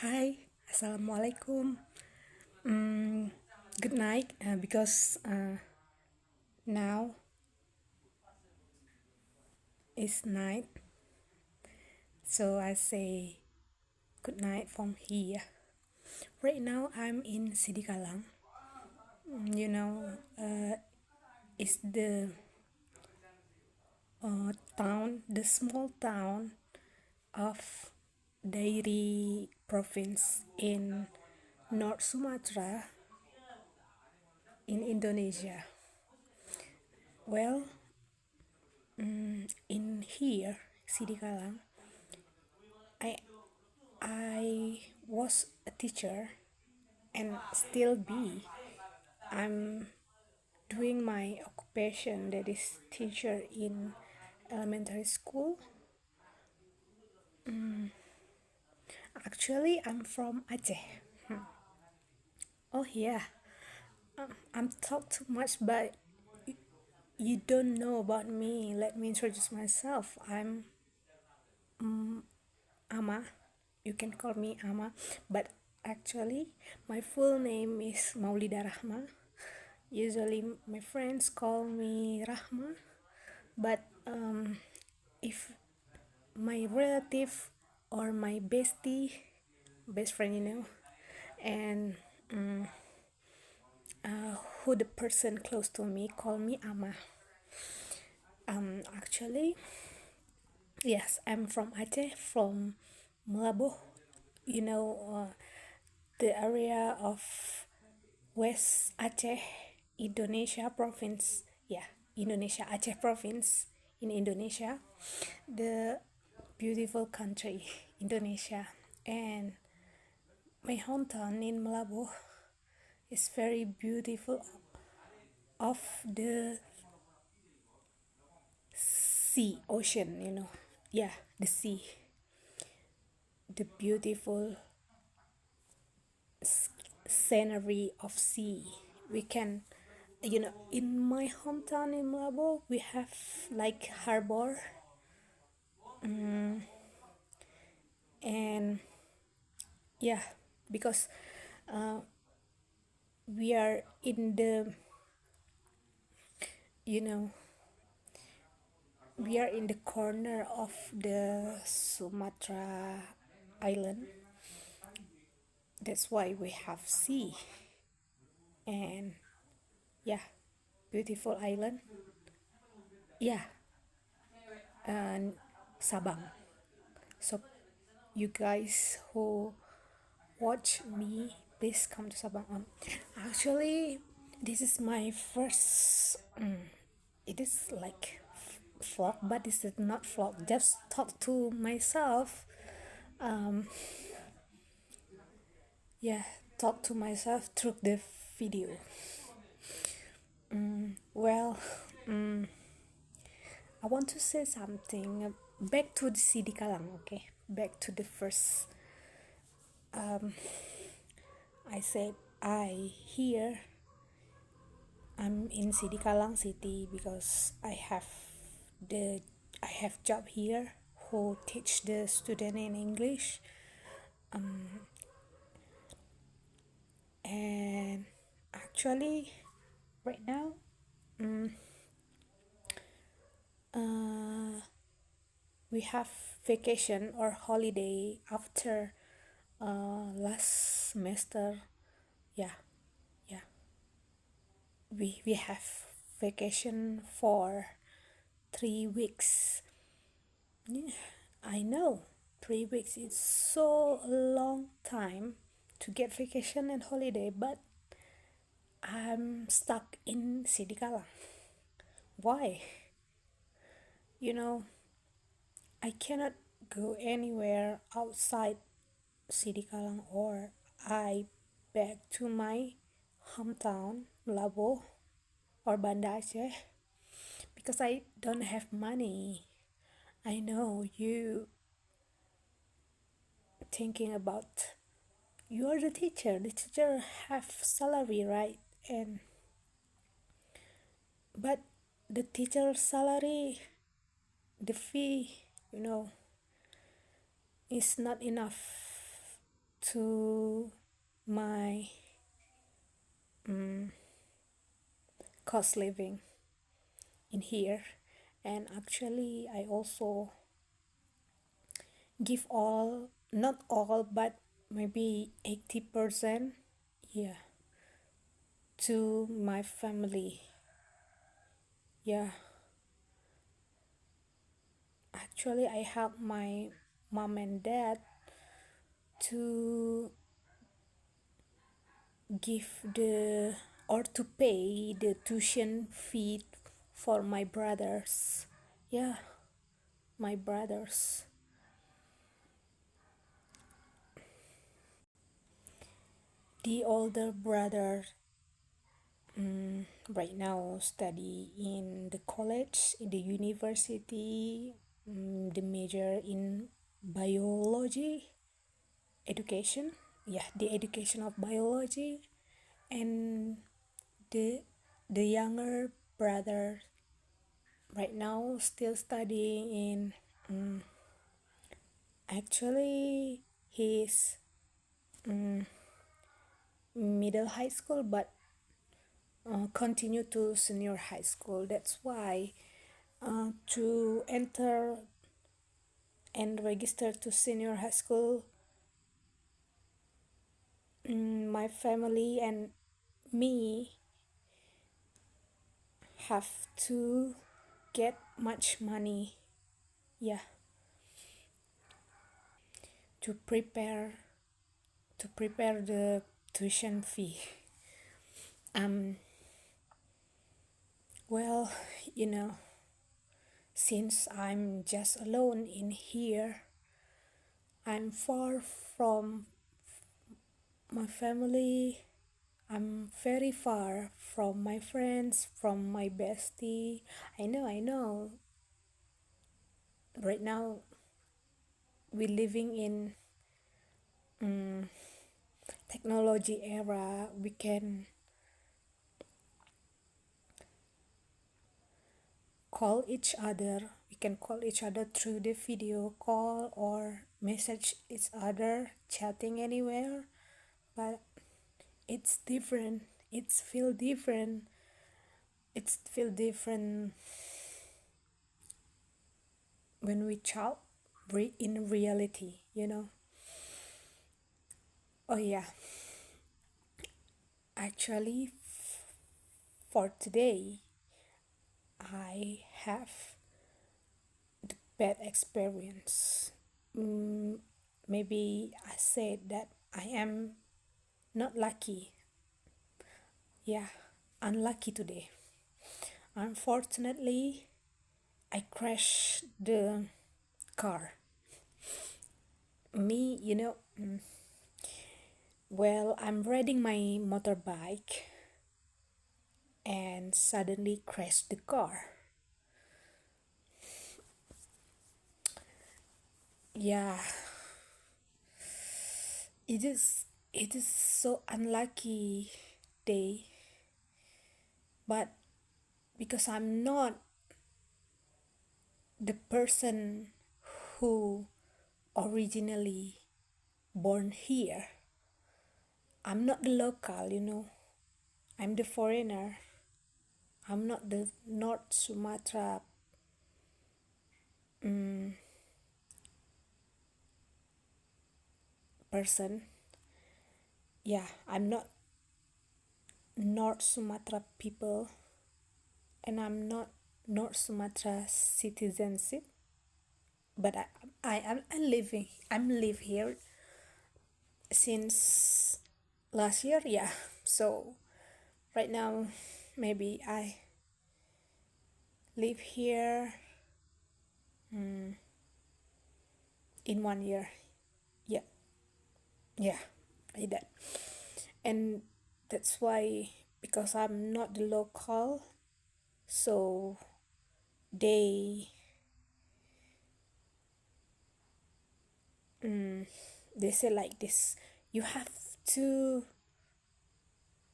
Hi, Assalamualaikum. Mm, Good night, because now it's night, so I say good night from here. Right now I'm in Sidikalang. Mm, You know, it's the the small town of Dairi province in North Sumatra in Indonesia. Well, in here, Sidikalang, I I was a teacher and still be. I'm doing my occupation, that is teacher in elementary school. Actually, I'm from Aceh. Oh yeah, I'm talk too much, but you don't know about me. Let me introduce myself. I'm Ama. You can call me Ama, but actually my full name is Maulida Rahma. Usually my friends call me Rahma, but if my relative or my best friend, and who the person close to me call me Ama. Actually, yes, I'm from Aceh, from Melaboh. You know, the area of West Aceh, Indonesia province. Yeah, Indonesia Aceh province in Indonesia, the beautiful country Indonesia, and my hometown in Melaboh is very beautiful of the ocean, Yeah, the sea, the beautiful scenery of sea. We can, in my hometown in Melaboh, we have like harbor, and yeah, because we are in the, you know, we are in the corner of the Sumatra island. That's why we have sea, and yeah, beautiful island. Yeah, and Sabang. So you guys who watch me, please come to Sabang. Actually, this is my first. It is like vlog, but this is not vlog. Just talk to myself. Um, yeah, talk to myself through the video. Well, I want to say something. Back to the CD Kalang, okay? Back to the first. I said I'm in CD Kalang city because the I have job here who teach the student in English, and actually right now we have vacation or holiday after last semester. Yeah, yeah, we have vacation for 3 weeks. Yeah, I know 3 weeks is so long time to get vacation and holiday, but I'm stuck in Sidikalang. Why? You know, I cannot go anywhere outside Sidikalang, or I back to my hometown, Labo or Banda Aceh, because I don't have money. I know you thinking about, you are the teacher have salary, right? And but the teacher salary, the fee, is not enough to my cost living in here. And actually I also give all, not all, but maybe 80%, yeah, to my family. Yeah, actually I help my mom and dad to give the or to pay the tuition fee for my brothers. Yeah, my brothers. The older brother right now study in the college, in the university, the major in biology education. Yeah, the education of biology. And the the younger brother right now still studying in actually he's middle high school, but continue to senior high school. That's why to enter and register to senior high school, my family and me have to get much money, yeah, to prepare the tuition fee. Well, you know, since I'm just alone in here, I'm far from my family. I'm very far from my friends, from my bestie. I know. Right now, we're living in technology era. We can call each other through the video call or message each other, chatting anywhere. But it's different. It's feel different when we chat in reality, you know. Oh yeah, actually, for today, I have bad experience. Maybe I said that I am not lucky. Yeah, unlucky today. Unfortunately, I crashed the car. Me, well, I'm riding my motorbike and suddenly crashed the car. Yeah, it is so unlucky day, but because I'm not the person who originally born here. I'm not the local, I'm the foreigner. I'm not the North Sumatra person. Yeah, I'm not North Sumatra people, and I'm not North Sumatra citizenship. But I'm live here since last year. Yeah, so right now maybe I live here in 1 year. Yeah, yeah, like that. And that's why, because I'm not the local, so they they say like this: you have to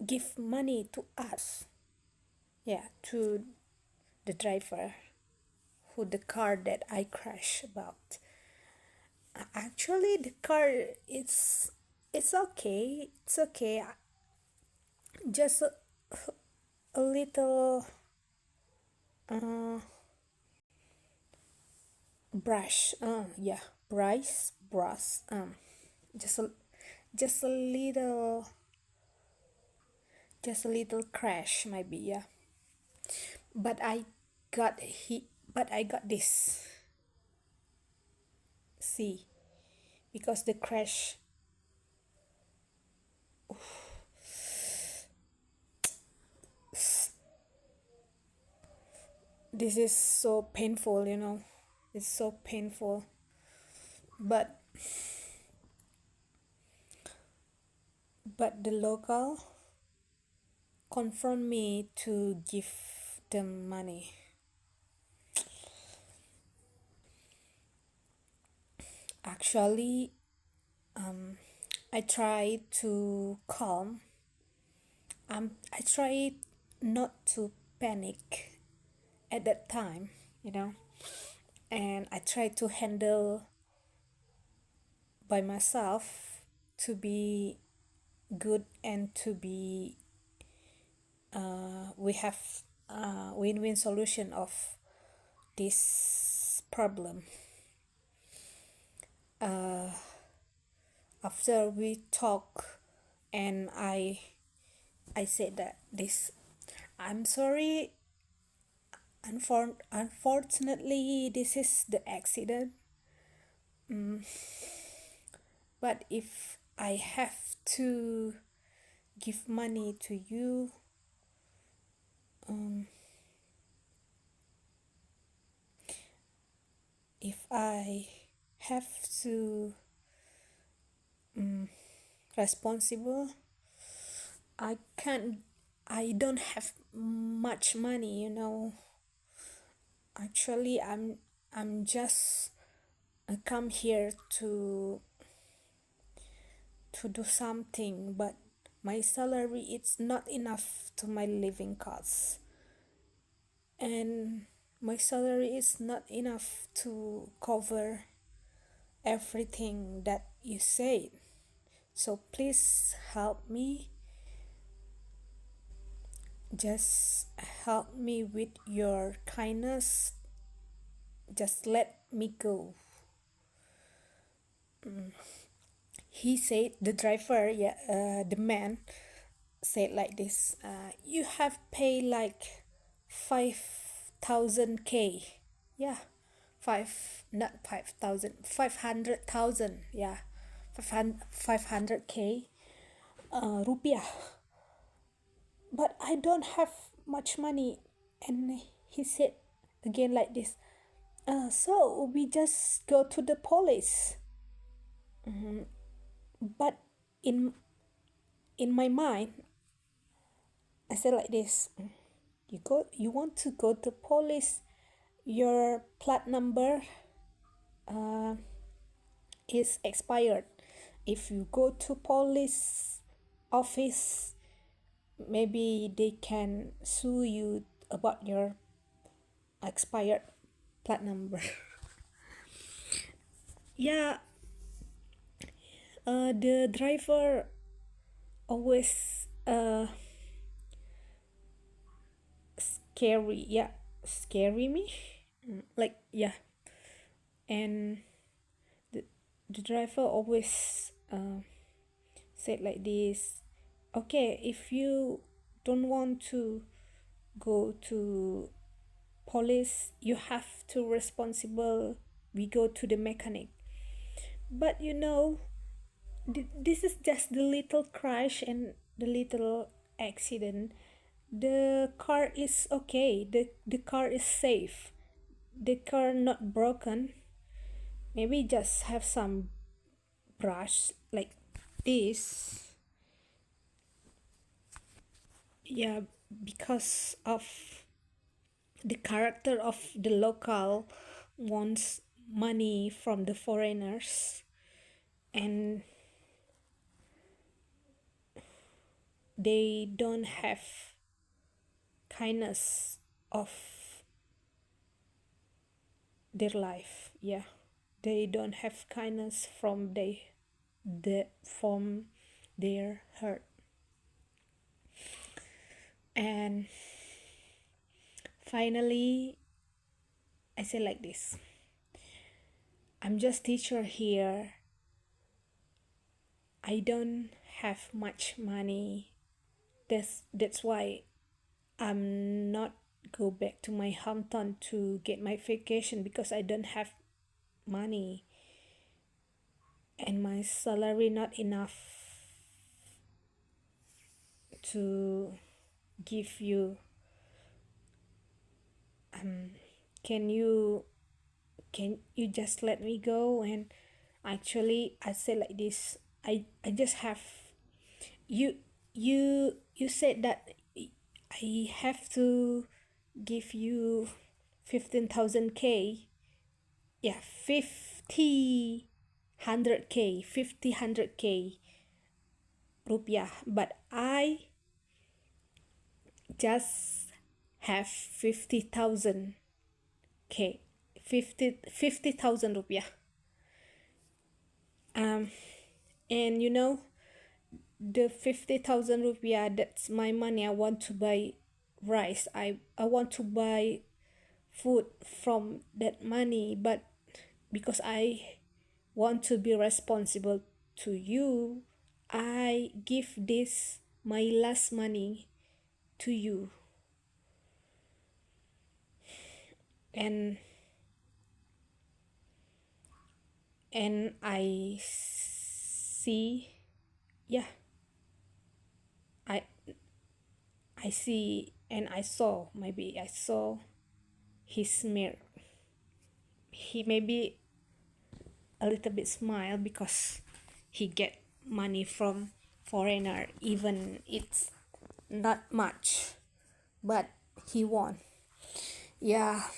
give money to us, yeah, to the driver who the car that I crashed about. Actually, the car is It's okay. It's okay. Just a little uh, brush. Yeah, brush. Just a, just a little, just a little crash, maybe. Yeah. But I got this. See, because the crash. This is so painful, you know. It's so painful. But the local confront me to give them money. Actually, I try to calm. I try not to panic at that time, you know, and I try to handle by myself to be good and to be we have a win-win solution of this problem. After we talk, and I said that this, I'm sorry, unfortunately this is the accident, but if I have to give money to you, if I have to responsible, I can't, I don't have much money, you know. Actually, I'm just come here to do something, but my salary it's not enough to my living costs, and my salary is not enough to cover everything that you said. So please help me. Just help me with your kindness. Just let me go. He said, the driver, yeah, the man said like this, you have paid like 5,000 K. Yeah, not 5,000, 500,000. Yeah, 500K rupiah. But I don't have much money. And he said again like this, so we just go to the police. But in my mind, I said like this, you want to go to police, your plat number is expired. If you go to police office, maybe they can sue you about your expired plat number. Yeah, the driver always scary me, like, yeah. And the driver always said like this, okay, if you don't want to go to police, you have to responsible, we go to the mechanic. But you know, this is just the little crash and the little accident. The car is okay, the car is safe, the car not broken, maybe just have some brush like this. Yeah, because of the character of the local wants money from the foreigners, and they don't have kindness of their life. Yeah, they don't have kindness from from their hurt. And finally, I say like this: I'm just teacher here. I don't have much money. That's why I'm not go back to my hometown to get my vacation, because I don't have money and my salary not enough to give you. Can you just let me go? And actually I say like this: I just have you you said that I have to give you 15,000 K. Yeah, 100K rupiah, but I just have 50,000 K, 50,000 rupiah. And you know, the 50,000 rupiah, that's my money. I want to buy rice. I want to buy food from that money, but because I want to be responsible to you, I give this my last money to you. And I see, yeah, I see, and I saw, maybe I saw his smear. He maybe a little bit smile because he get money from foreigner, even it's not much, but he won. Yeah,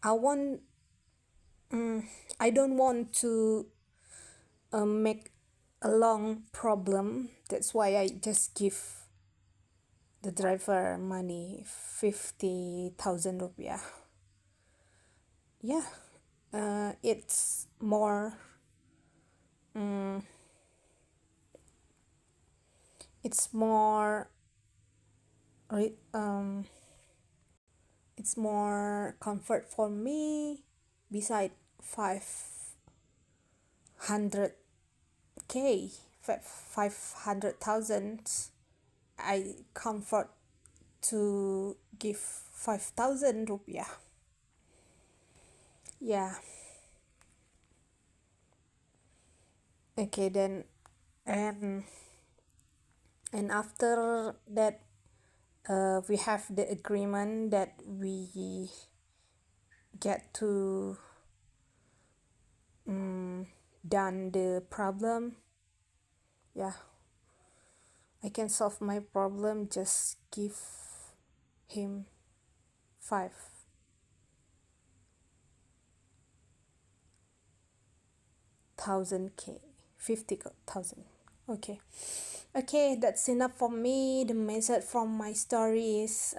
I want I don't want to make a long problem. That's why I just give the driver money, 50,000 rupiah. Yeah, it's more it's more it's more comfort for me beside 500K, 500,000. I comfort to give 5,000 rupiah. Yeah. Okay, then, and after that, we have the agreement that we get to done the problem. Yeah, I can solve my problem, just give him 5,000K, 50,000. Okay. Okay, that's enough for me. The message from my story is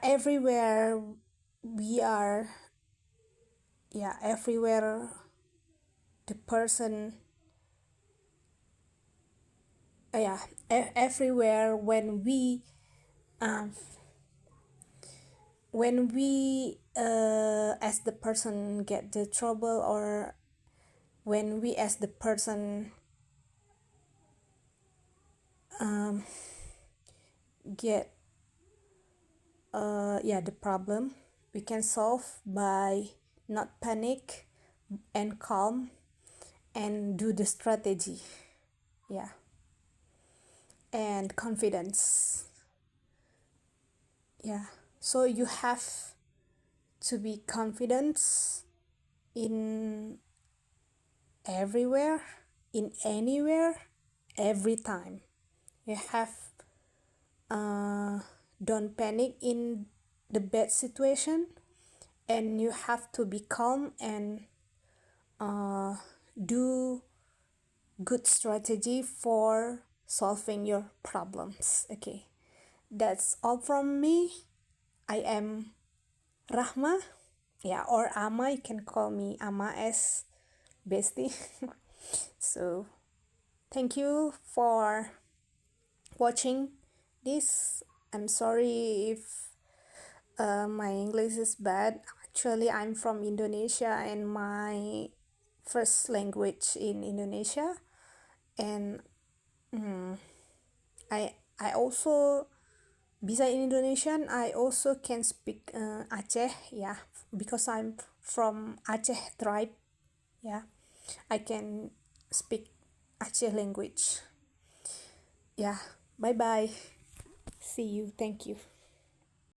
everywhere we are, everywhere the person, everywhere when we as the person get the trouble, or when we as the person get the problem, we can solve by not panic and calm and do the strategy. Yeah, and confidence. Yeah, so you have to be confident in everywhere, in anywhere, every time. You have don't panic in the bad situation, and you have to be calm and do good strategy for solving your problems. Okay, that's all from me. I am Rahma, yeah, or Ama. You can call me Ama as bestie. So thank you for watching this. I'm sorry if my English is bad. Actually, I'm from Indonesia and my first language in Indonesia, and I also beside Indonesian I also can speak Aceh, yeah, because I'm from Aceh tribe, yeah. I can speak Aceh language. Yeah, bye bye. See you. Thank you.